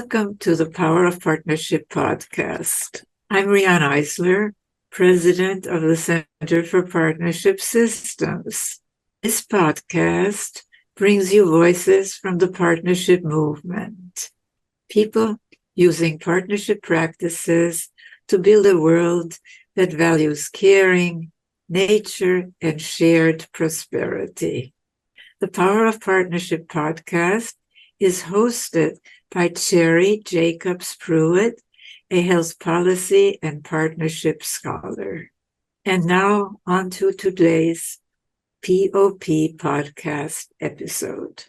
Welcome to the Power of Partnership podcast. I'm Riane Eisler, President of the Center for Partnership Systems. This podcast brings you voices from the partnership movement, people using partnership practices to build a world that values caring, nature, and shared prosperity. The Power of Partnership podcast is hosted by Cherry Jacobs Pruitt, a health policy and partnership scholar. And now on to today's POP podcast episode.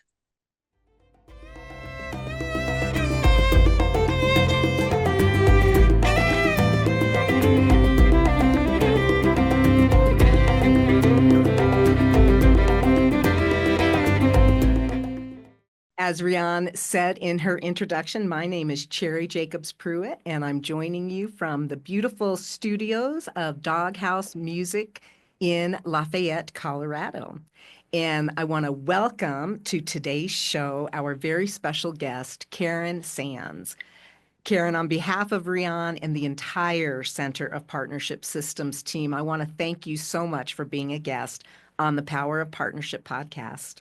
As Riane said in her introduction, my name is Cherry Jacobs Pruitt, and I'm joining you from the beautiful studios of Doghouse Music in Lafayette, Colorado. And I want to welcome to today's show our very special guest, Karen Sands. Karen, on behalf of Riane and the entire Center of Partnership Systems team, I want to thank you so much for being a guest on the Power of Partnership podcast.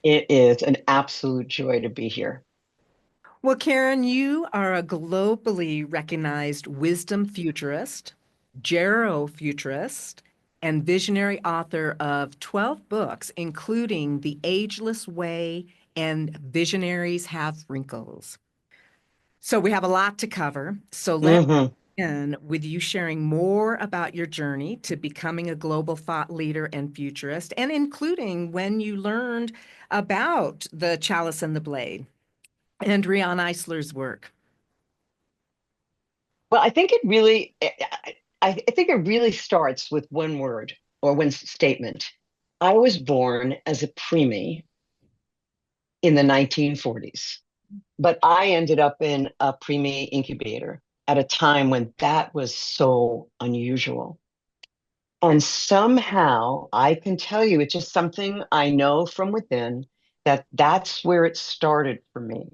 It is an absolute joy to be here. Well, Karen, you are a globally recognized wisdom futurist, geronto-futurist, and visionary author of 12 books, including The Ageless Way and Visionaries Have Wrinkles. So we have a lot to cover. So let's begin with you sharing more about your journey to becoming a global thought leader and futurist, and including when you learned about the chalice and the blade and Riane Eisler's work. Well, I think I think it really starts with one word or one statement. I was born as a preemie in the 1940s, but I ended up in a preemie incubator at a time when that was so unusual. And somehow I can tell you, it's just something I know from within that's where it started for me.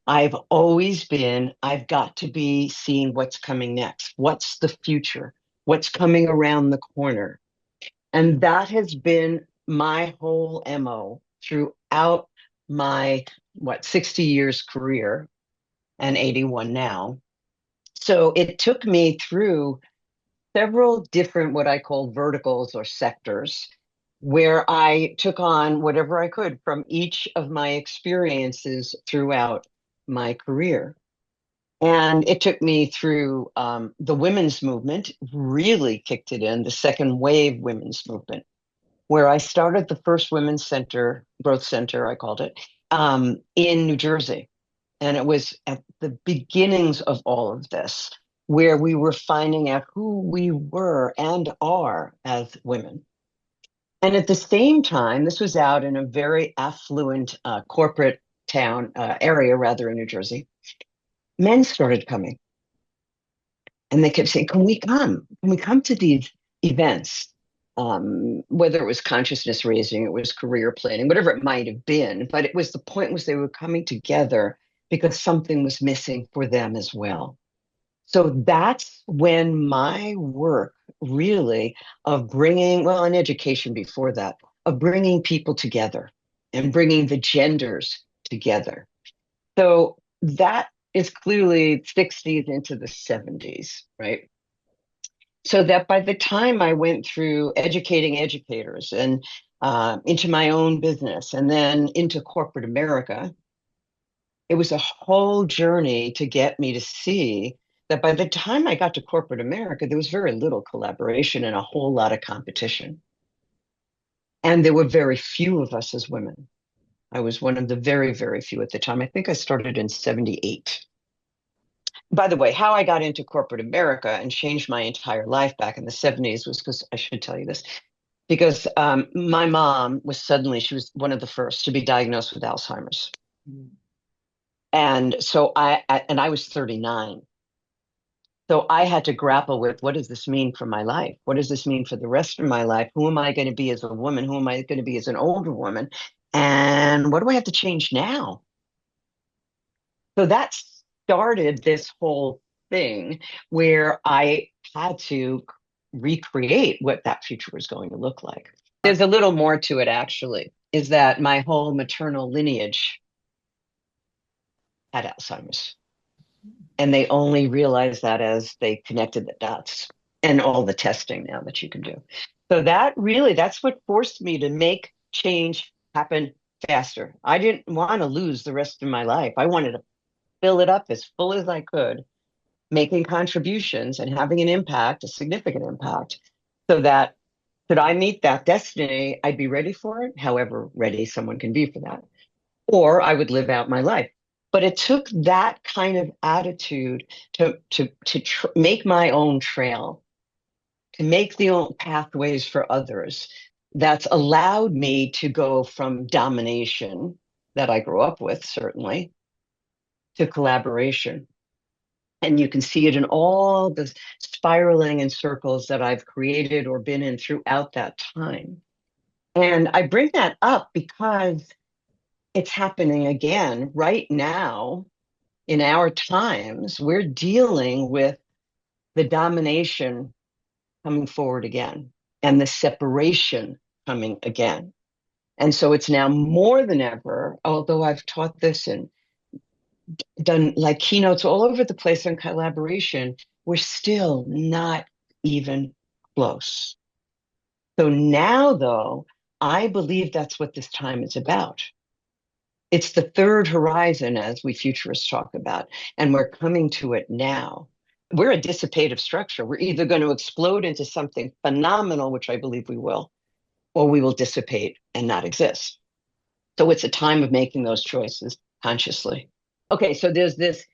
I've got to be seeing what's coming next. What's the future? What's coming around the corner? And that has been my whole MO throughout my, 60 years career and 81 now. So it took me through several different what I call verticals or sectors where I took on whatever I could from each of my experiences throughout my career. And it took me through the women's movement, really kicked it in, the second wave women's movement, where I started the first women's center, growth center, I called it, in New Jersey. And it was at the beginnings of all of this, where we were finding out who we were and are as women. And at the same time, this was out in a very affluent corporate town area, rather, in New Jersey. Men started coming. And they kept saying, can we come? Can we come to these events? Whether it was consciousness raising, it was career planning, whatever it might have been. But it was the point was they were coming together because something was missing for them as well. So that's when my work really of bringing, well, in education before that, of bringing people together and bringing the genders together. So that is clearly 60s into the 70s, right? So that by the time I went through educating educators and into my own business and then into corporate America, it was a whole journey to get me to see that by the time I got to corporate America, there was very little collaboration and a whole lot of competition. And there were very few of us as women. I was one of the very, very few at the time. I think I started in 78. By the way, how I got into corporate America and changed my entire life back in the 70s was because, I should tell you this, because my mom she was one of the first to be diagnosed with Alzheimer's. And so I was 39. So I had to grapple with, what does this mean for my life? What does this mean for the rest of my life? Who am I going to be as a woman? Who am I going to be as an older woman? And what do I have to change now? So that started this whole thing where I had to recreate what that future was going to look like. There's a little more to it, actually, is that my whole maternal lineage had Alzheimer's. And they only realized that as they connected the dots and all the testing now that you can do. So that's what forced me to make change happen faster. I didn't want to lose the rest of my life. I wanted to fill it up as full as I could, making contributions and having an impact, a significant impact, so that should I meet that destiny, I'd be ready for it, however ready someone can be for that, or I would live out my life. But it took that kind of attitude to make my own trail, to make the own pathways for others. That's allowed me to go from domination that I grew up with, certainly, to collaboration. And you can see it in all the spiraling in circles that I've created or been in throughout that time. And I bring that up because it's happening again right now in our times. We're dealing with the domination coming forward again and the separation coming again. And so it's now more than ever, although I've taught this and done like keynotes all over the place on collaboration, we're still not even close. So now, though, I believe that's what this time is about. It's the third horizon, as we futurists talk about, and we're coming to it now. We're a dissipative structure. We're either going to explode into something phenomenal, which I believe we will, or we will dissipate and not exist. So it's a time of making those choices consciously. Okay, so there's this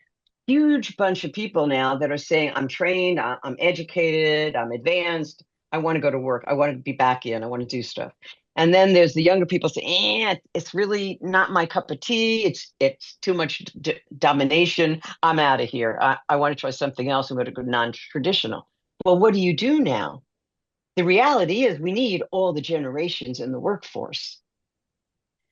huge bunch of people now that are saying, I'm trained, I'm educated, I'm advanced, I want to go to work, I want to be back in, I want to do stuff. And then there's the younger people saying, it's really not my cup of tea. It's too much domination. I'm out of here. I want to try something else. I'm going to go non-traditional. Well, what do you do now? The reality is we need all the generations in the workforce.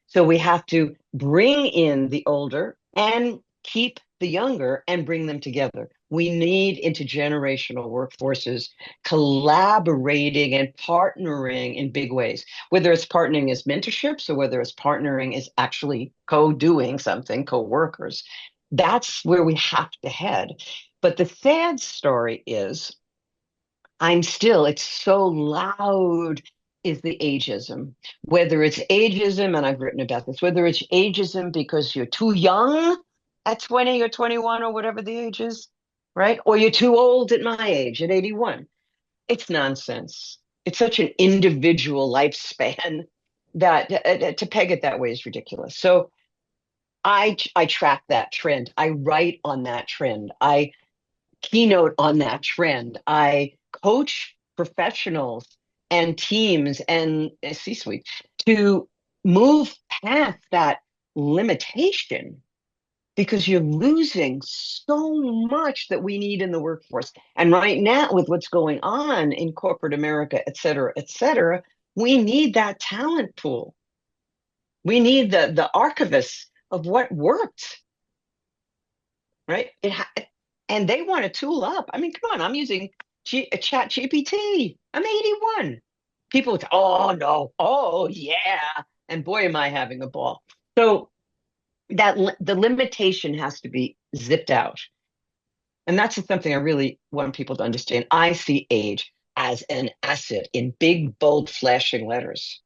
So we have to bring in the older and keep the younger and bring them together. We need intergenerational workforces collaborating and partnering in big ways, whether it's partnering as mentorships or whether it's partnering as actually co-doing something, co-workers. That's where we have to head. But the sad story is it's so loud is the ageism. Whether it's ageism, and I've written about this, whether it's ageism because you're too young at 20 or 21 or whatever the age is, right? Or you're too old at my age, at 81. It's nonsense. It's such an individual lifespan that to peg it that way is ridiculous. So I track that trend. I write on that trend. I keynote on that trend. I coach professionals and teams and C-suite to move past that limitation because you're losing so much that we need in the workforce. And right now, with what's going on in corporate America, et cetera, we need that talent pool. We need the archivists of what worked, right? And they want to tool up. I mean, come on, I'm using Chat GPT. I'm 81. People would say, oh no, oh yeah. And boy, am I having a ball. So the limitation has to be zipped out. And that's something I really want people to understand. I see age as an asset in big, bold, flashing letters.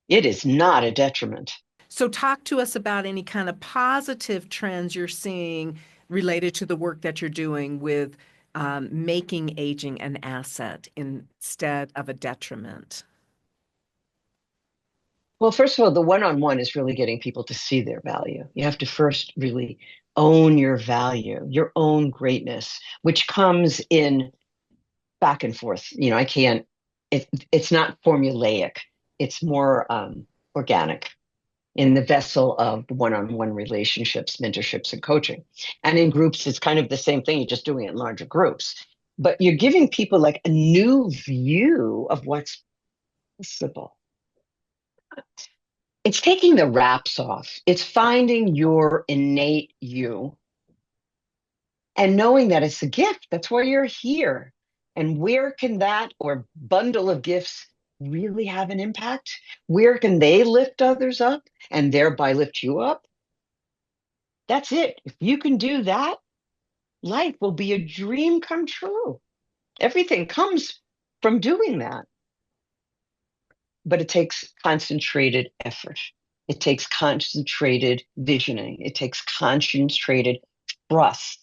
It is not a detriment. So talk to us about any kind of positive trends you're seeing related to the work that you're doing with making aging an asset instead of a detriment. Well, first of all, the one-on-one is really getting people to see their value. You have to first really own your value, your own greatness, which comes in back and forth. It's not formulaic. It's more organic in the vessel of one-on-one relationships, mentorships, and coaching. And in groups, it's kind of the same thing. You're just doing it in larger groups. But you're giving people like a new view of what's possible. It's taking the wraps off. It's finding your innate you And knowing that it's a gift, that's why you're here. And where can that or bundle of gifts really have an impact? Where can they lift others up and thereby lift you up? That's it. If you can do that, life will be a dream come true. Everything comes from doing that. But it takes concentrated effort. It takes concentrated visioning. It takes concentrated trust.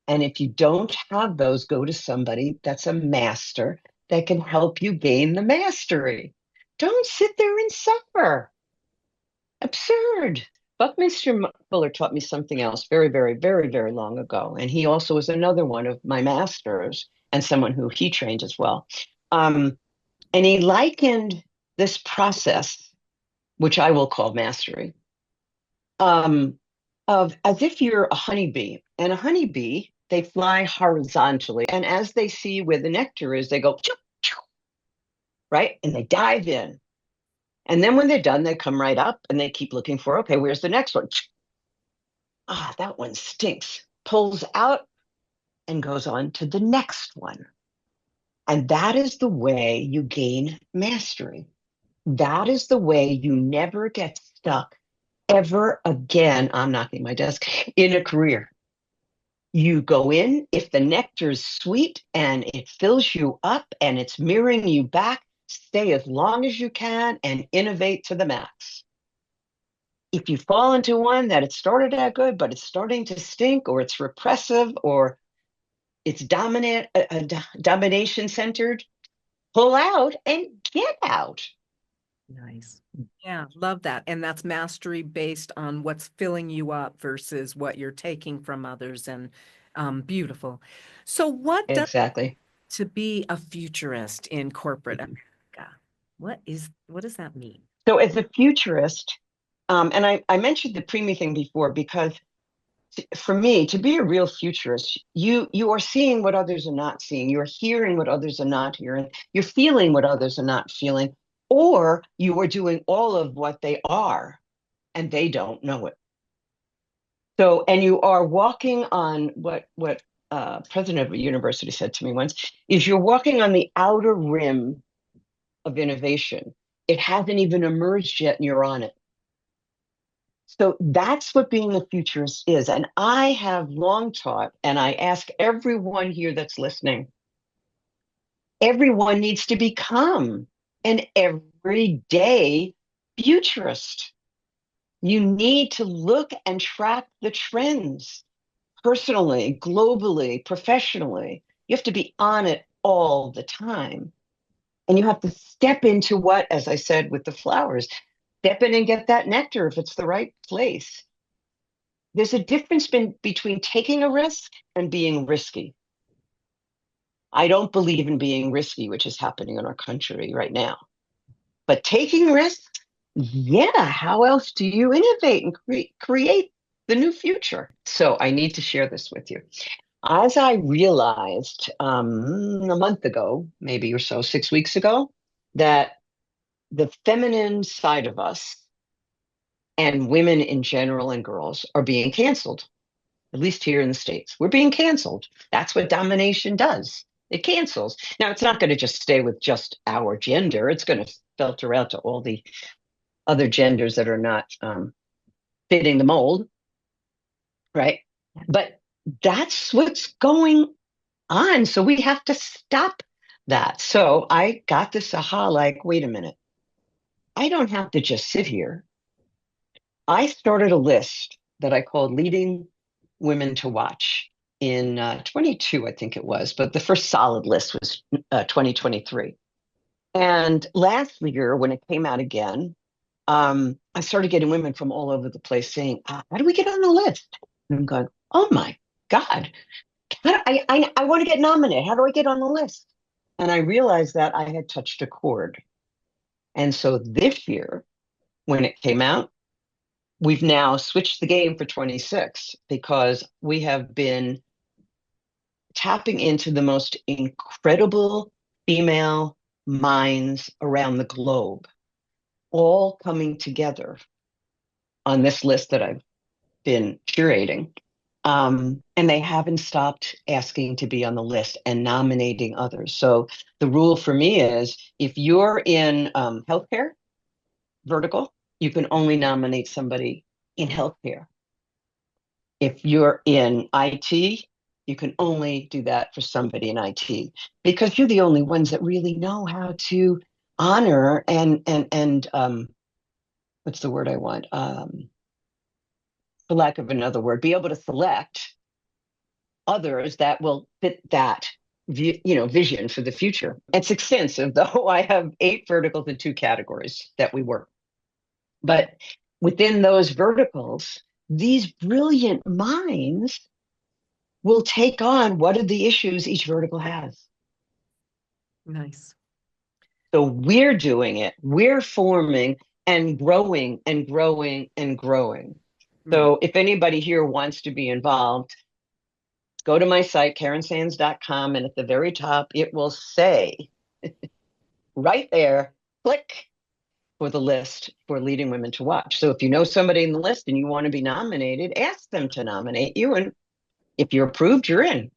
And if you don't have those, go to somebody that's a master that can help you gain the mastery. Don't sit there and suffer. Absurd. Buckminster Fuller taught me something else very, very, very, very long ago. And he also was another one of my masters and someone who he trained as well. And he likened this process, which I will call mastery, of as if you're a honeybee. And a honeybee, they fly horizontally. And as they see where the nectar is, they go, choo, choo, right? And they dive in. And then when they're done, they come right up and they keep looking for, okay, where's the next one? Ah, that one stinks. Pulls out and goes on to the next one. And that is the way you gain mastery. That is the way you never get stuck ever again. I'm knocking my desk in a career. You go in, if the nectar is sweet and it fills you up and it's mirroring you back, stay as long as you can and innovate to the max. If you fall into one that it started out good, but it's starting to stink, or it's repressive, or it's domination centered, pull out and get out. Nice. Yeah, love that. And that's mastery based on what's filling you up versus what you're taking from others. And beautiful. So what does Exactly. to be a futurist in corporate America? What does that mean? So as a futurist, and I mentioned the preemie thing before because for me, to be a real futurist, you are seeing what others are not seeing. You're hearing what others are not hearing. You're feeling what others are not feeling, or you are doing all of what they are, and they don't know it. So, and you are walking on what president of a university said to me once is you're walking on the outer rim of innovation. It hasn't even emerged yet, and you're on it. So that's what being a futurist is. And I have long taught, and I ask everyone here that's listening, everyone needs to become an everyday futurist. You need to look and track the trends personally, globally, professionally. You have to be on it all the time. And you have to step into what, as I said with the flowers, step in and get that nectar if it's the right place. There's a difference between taking a risk and being risky. I don't believe in being risky, which is happening in our country right now. But taking risks, yeah, how else do you innovate and create the new future? So I need to share this with you. As I realized a month ago, maybe or so, 6 weeks ago, that the feminine side of us and women in general and girls are being canceled, at least here in the States. We're being canceled. That's what domination does. It cancels. Now, it's not going to just stay with just our gender. It's going to filter out to all the other genders that are not fitting the mold, right? But that's what's going on. So we have to stop that. So I got this aha, like, wait a minute. I don't have to just sit here. I started a list that I called Leading Women to Watch in 22, I think it was, but the first solid list was 2023. And last year, when it came out again, I started getting women from all over the place saying, how do we get on the list? And I'm going, oh my God, I want to get nominated. How do I get on the list? And I realized that I had touched a chord. And so this year, when it came out, we've now switched the game for 26 because we have been tapping into the most incredible female minds around the globe, all coming together on this list that I've been curating. And they haven't stopped asking to be on the list and nominating others. So the rule for me is if you're in healthcare vertical, you can only nominate somebody in healthcare. If you're in IT, you can only do that for somebody in IT because you're the only ones that really know how to honor and what's the word I want? For lack of another word, be able to select others that will fit that vision for the future. It's extensive, though. I have 8 verticals and 2 categories that we work. But within those verticals, these brilliant minds will take on what are the issues each vertical has. Nice. So we're doing it. We're forming and growing and growing and growing. So if anybody here wants to be involved, go to my site, karensands.com, and at the very top, it will say right there, click for the list for leading women to watch. So if you know somebody in the list and you want to be nominated, ask them to nominate you. And if you're approved, you're in.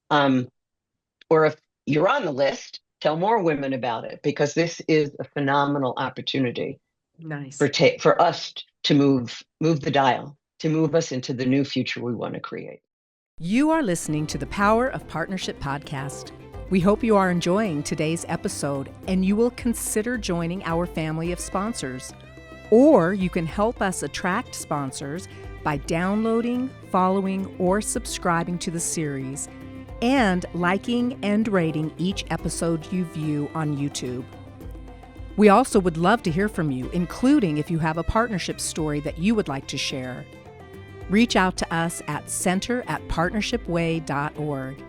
Or if you're on the list, tell more women about it because this is a phenomenal opportunity. Nice. For us to move the dial, to move us into the new future we want to create. You are listening to the Power of Partnership podcast. We hope you are enjoying today's episode and you will consider joining our family of sponsors. Or you can help us attract sponsors by downloading, following, or subscribing to the series and liking and rating each episode you view on YouTube. We also would love to hear from you, including if you have a partnership story that you would like to share. Reach out to us at center@partnershipway.org.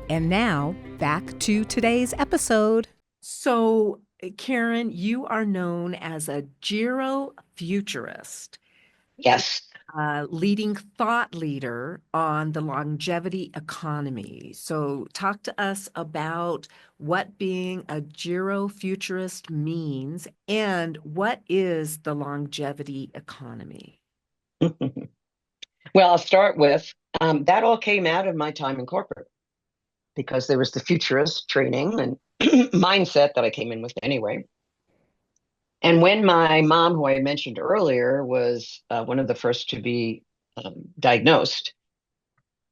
And now, back to today's episode. So, Karen, you are known as a geronto-futurist. Yes. Leading thought leader on the longevity economy. So talk to us about what being a geronto-futurist means and what is the longevity economy? Well, I'll start with that all came out of my time in corporate because there was the futurist training and mindset that I came in with anyway. And when my mom, who I mentioned earlier, was one of the first to be diagnosed,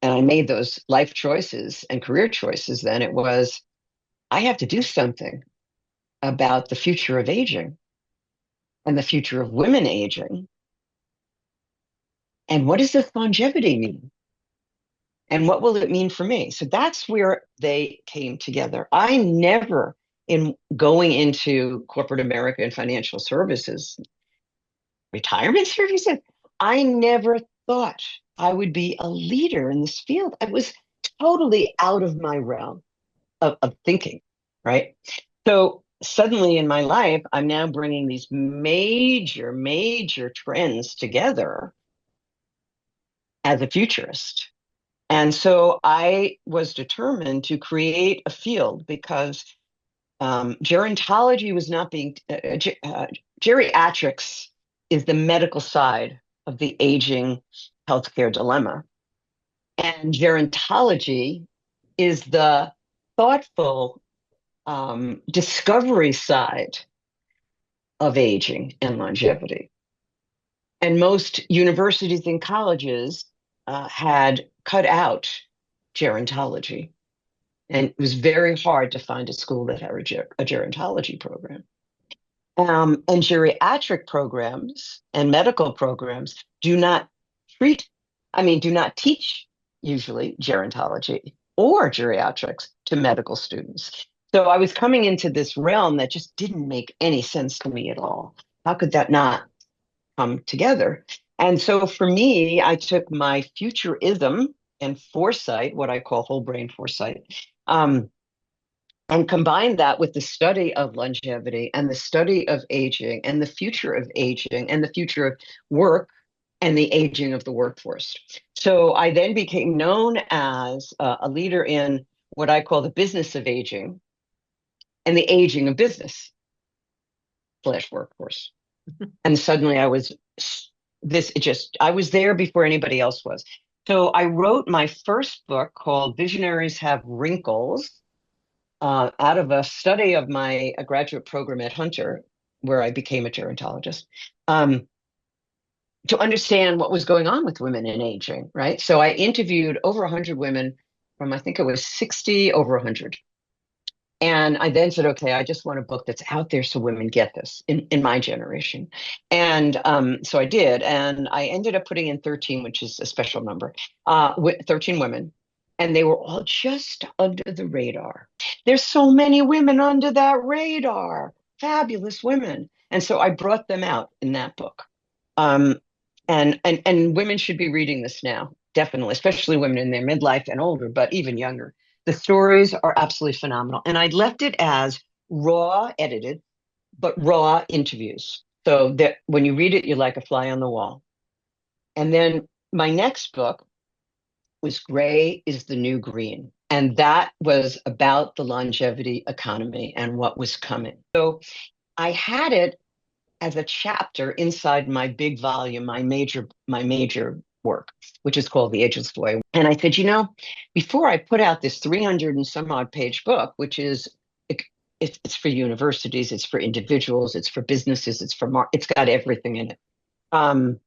and I made those life choices and career choices, then it was, I have to do something about the future of aging and the future of women aging. And what does this longevity mean? And what will it mean for me? So that's where they came together. I never, in going into corporate America and financial services, retirement services, I never thought I would be a leader in this field. I was totally out of my realm of thinking, right? So suddenly in my life, I'm now bringing these major, major trends together as a futurist. And so I was determined to create a field because gerontology was not being, geriatrics is the medical side of the aging healthcare dilemma. And gerontology is the thoughtful discovery side of aging and longevity. And most universities and colleges had cut out gerontology. And it was very hard to find a school that had a gerontology program. And geriatric programs and medical programs do not teach usually gerontology or geriatrics to medical students. So I was coming into this realm that just didn't make any sense to me at all. How could that not come together? And so for me, I took my futurism and foresight, what I call whole brain foresight, and combined that with the study of longevity and the study of aging and the future of aging and the future of work and the aging of the workforce. So I then became known as a leader in what I call the business of aging and the aging of business / workforce. And suddenly I was there before anybody else was. So I wrote my first book called Visionaries Have Wrinkles, out of a study of my graduate program at Hunter, where I became a gerontologist, to understand what was going on with women in aging, right? So I interviewed over 100 women from, I think it was 60 over 100. And I then said, okay, I just want a book that's out there so women get this in my generation. And so I did. And I ended up putting in 13, which is a special number, with 13 women. And they were all just under the radar. There's so many women under that radar, fabulous women. And so I brought them out in that book. Um, and women should be reading this now, definitely, especially women in their midlife and older, but even younger. The stories are absolutely phenomenal. And I left it as raw, edited, but raw interviews. So that when you read it, you're like a fly on the wall. And then my next book was Gray is the New Green. And that was about the longevity economy and what was coming. So I had it as a chapter inside my big volume, my major work, which is called The Ageless Way. And I said, before I put out this 300 and some odd page book, which is it's for universities, it's for individuals, it's for businesses, it's got everything in it. And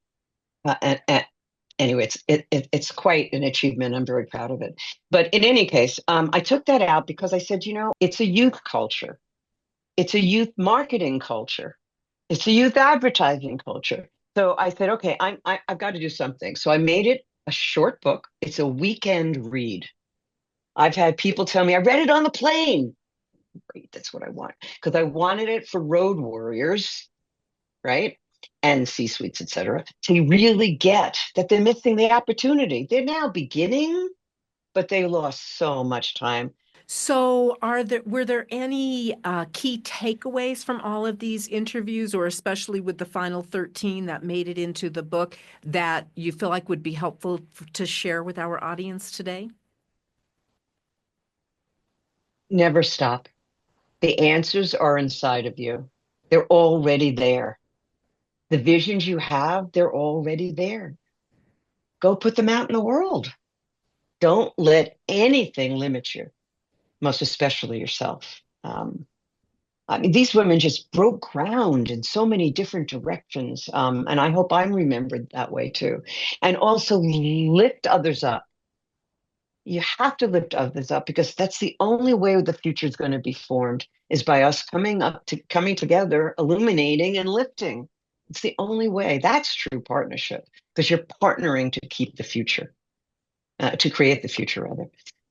anyway, it's quite an achievement. I'm very proud of it. But in any case, I took that out because I said, it's a youth culture, it's a youth marketing culture. It's a youth advertising culture. So I said, okay, I've got to do something. So I made it a short book. It's a weekend read. I've had people tell me, I read it on the plane. Great, that's what I want. Because I wanted it for road warriors, right? And C-suites, et cetera, to really get that they're missing the opportunity. They're now beginning, but they lost so much time. So were there any key takeaways from all of these interviews, or especially with the final 13 that made it into the book, that you feel like would be helpful to share with our audience today? Never stop. The answers are inside of you. They're already there. The visions you have, they're already there. Go put them out in the world. Don't let anything limit you, most especially yourself. I mean, these women just broke ground in so many different directions. And I hope I'm remembered that way too. And also lift others up. You have to lift others up because that's the only way the future is going to be formed, is by us coming together, illuminating and lifting. It's the only way. That's true partnership, because you're partnering to keep the future, to create the future, rather.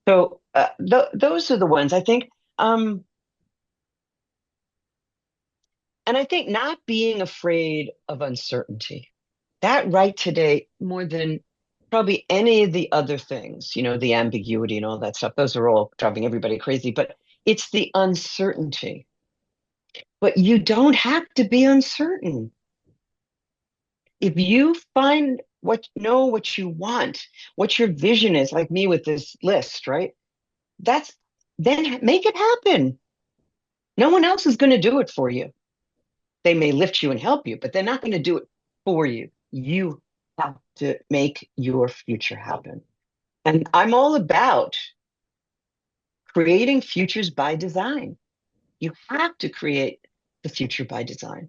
So those are the ones I think. And I think not being afraid of uncertainty, that right today, more than probably any of the other things, the ambiguity and all that stuff, those are all driving everybody crazy, but it's the uncertainty. But you don't have to be uncertain. If you know what you want, what your vision is, like me with this list, right? Then make it happen. No one else is going to do it for you. They may lift you and help you, but they're not going to do it for you. You have to make your future happen. And I'm all about creating futures by design. You have to create the future by design.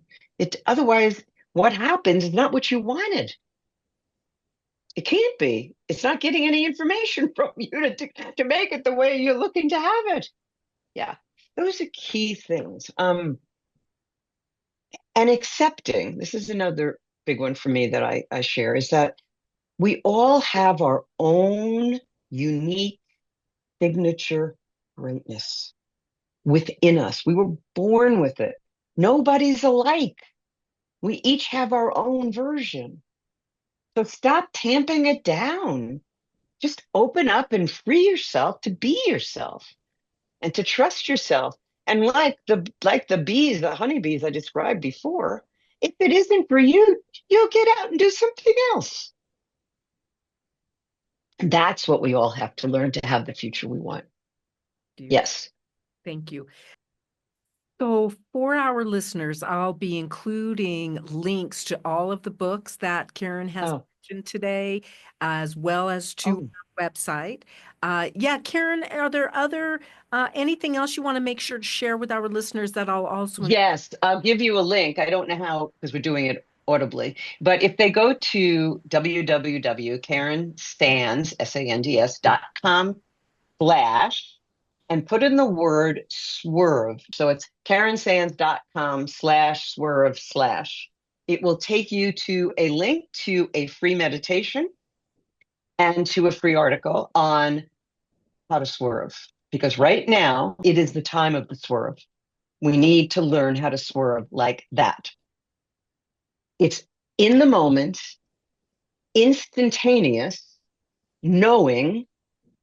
Otherwise, what happens is not what you wanted. It can't be. It's not getting any information from you to make it the way you're looking to have it. Yeah, those are key things. And accepting, this is another big one for me that I share, is that we all have our own unique signature greatness within us. We were born with it. Nobody's alike. We each have our own version. So stop tamping it down. Just open up and free yourself to be yourself and to trust yourself. And like the bees, the honeybees I described before, if it isn't for you, you'll get out and do something else. That's what we all have to learn to have the future we want. Yes. Thank you. So for our listeners, I'll be including links to all of the books that Karen has mentioned today, as well as to her website. Yeah, Karen, are there other anything else you want to make sure to share with our listeners that I'll also Yes, I'll give you a link. I don't know how, because we're doing it audibly, but if they go to www.karensands.com and put in the word swerve. So it's karensands.com/swerve/. It will take you to a link to a free meditation and to a free article on how to swerve. Because right now it is the time of the swerve. We need to learn how to swerve like that. It's in the moment, instantaneous, knowing,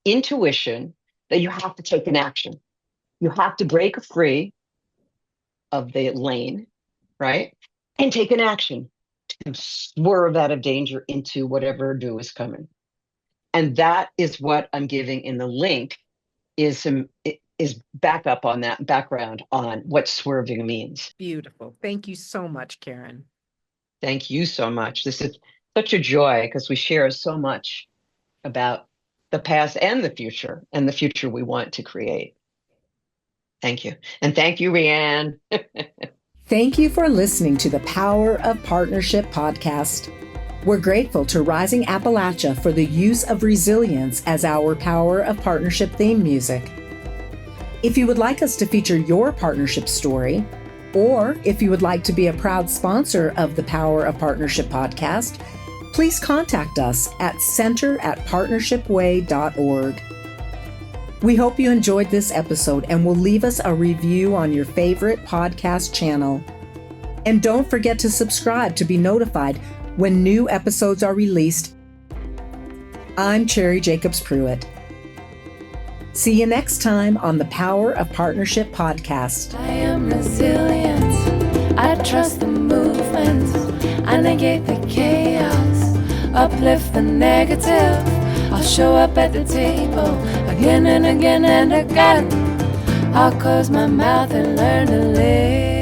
intuition that you have to take an action. You have to break free of the lane, right? And take an action to swerve out of danger into whatever new is coming. And that is what I'm giving in the link is backup on that background on what swerving means. Beautiful. Thank you so much, Karen. Thank you so much. This is such a joy because we share so much about the past and the future we want to create. Thank you. And thank you, Riane. Thank you for listening to the Power of Partnership podcast. We're grateful to Rising Appalachia for the use of resilience as our Power of Partnership theme music. If you would like us to feature your partnership story, or if you would like to be a proud sponsor of the Power of Partnership podcast, please contact us at center@partnershipway.org. We hope you enjoyed this episode and will leave us a review on your favorite podcast channel. And don't forget to subscribe to be notified when new episodes are released. I'm Cherry Jacobs Pruitt. See you next time on the Power of Partnership podcast. I am resilient. I trust the movement. I negate the chaos. Uplift the negative. I'll show up at the table again and again and again. I'll close my mouth and learn to live.